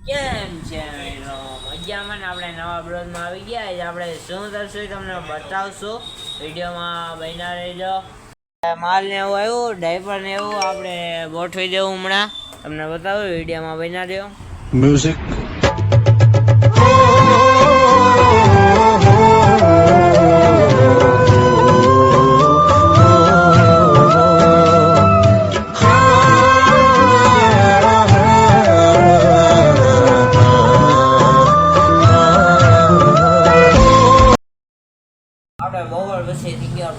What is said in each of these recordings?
કેમ છે મજામાં ને? આપણે નવા બ્લોગમાં આવી ગયા. આપણે શું કરશું તમને બતાવશું, વિડીયોમાં બન્યા રહેજો. માલ ને એવું આવ્યું, ડાયપર ને એવું આપણે ગોઠવી દેવું હમણાં, તમને બતાવું, વિડીયોમાં બન્યા રહ્યો. મ્યુઝિક આપણે બપોર પછી થઈ ગયા.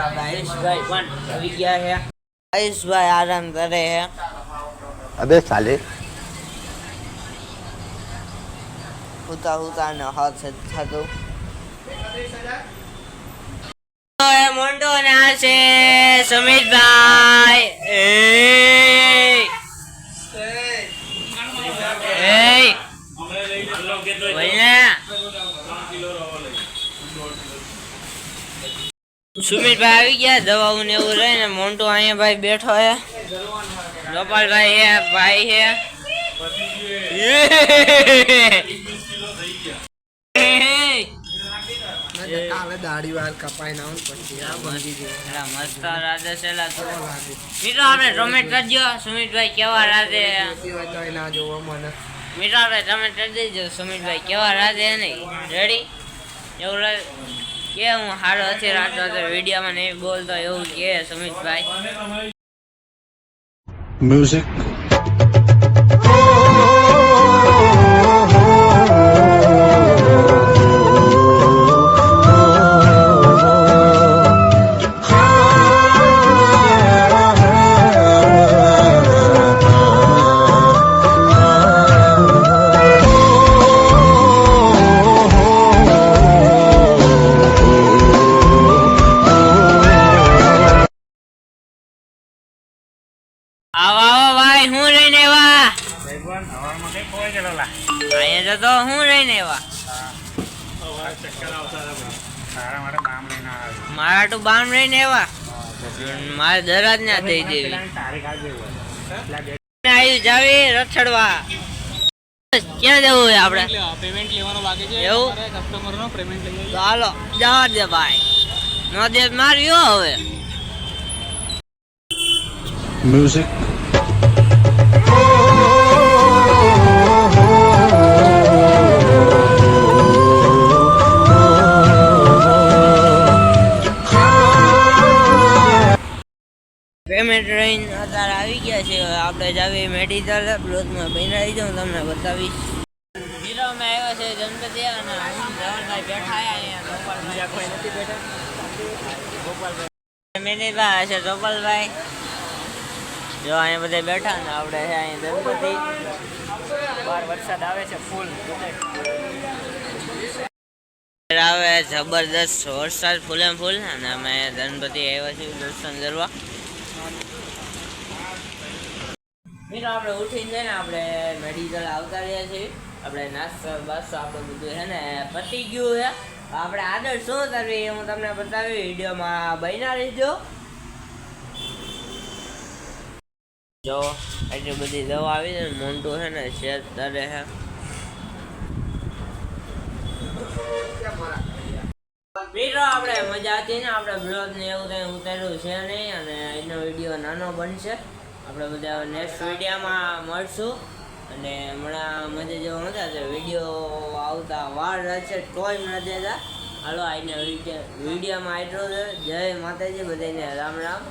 આપણે આયુષભાઈ પણ આવી ગયા છે. આયુષભાઈ આરામ કરે છે. અબે સાલે હુતા હુતા ને હાથ થતું મોન્ટો ને આ છે સુમિતભાઈ. સુમિતભાઈ આવી ગયા. દવાઓ ને એવું રહે ને મોન્ટો અહીંયા ભાઈ બેઠો હે. ગોપાલભાઈ હે, ભાઈ હે. કાલે દાઢી વાર કપાઈ ના પછી મસ્ત રાધે છેલા તો મિત્રો આપણે ટોમેટ કરજો. સુમિતભાઈ કેવા રાધે ના જોવો મને મિત્રો આપણે ટોમેટ કરી દેજો. સુમિતભાઈ કેવા રાધે નહીં રેડી એવું કે હું હારો હતી રાતો હતો વિડીયોમાં નહીં બોલતો એવું કે સુમિતભાઈ. મ્યુઝિક આવો ભાઈ, હું રહીને એવા અહીંયા તો હું રહીને એવા મારા તો બામ રહીને એવા મારે દરાજ ના થઈ દેવી આવી જાવી રખડવા. ક્યાં જવું હોય આપણે? પેમેન્ટ લેવાનો બાકી છે એવું કસ્ટમરનો પેમેન્ટ લઈ તો હાલો જવા દે ભાઈ. નો દે માર્યો હવે. મ્યુઝિક પેમેન્ટ રહીને અત્યારે આવી ગયા છે. આપણે જાવી મેડિકલ બ્લોકમાં બનાવી જાઉં તમને બતાવીશ. હીરો મેં આવ્યો છે ગણપતિ અને ધવલભાઈ બેઠા અહીંયા. કોઈ નથી બેઠા. મેનેભાઈ છે ગોપાલભાઈ. જો અહીંયા બધા બેઠા ને આપણે છે અહીંયા ગણપતિ. બહાર વરસાદ આવે છે ફૂલ આવે જબરદસ્ત વરસાદ ફૂલે ફૂલ. અને અમે ગણપતિ આવ્યા છીએ દર્શન કરવા. મિત્રો આપણે ઉઠીને ને આપણે મેડિકલ આવતા રહ્યા છીએ. આપણે નાસ્તો બાસ્તો આપણે બધું છે ને પતી ગયું છે. આપણે આગળ શું કરવી હું તમને બતાવી, વિડીયોમાં બન્યા રહેજો. જો એટલી બધી દવા આવી છે. મોન્ટું છે ને શેર કરે છે. મિત્રો આપણે મજા હતી ને, આપણે બ્લોગ ને એવું કંઈ ઉતાર્યું છે નહીં અને એનો વિડીયો નાનો બનશે. આપણે બધા નેક્સ્ટ વિડીયોમાં મળશું. અને હમણાં મજા જેવું નથી તો વિડીયો આવતા વાર રહેશે તોય નથી દેતા. હાલો આઈને વિડીયોમાં આટલું છે. જય માતાજી, બધાને રામ રામ.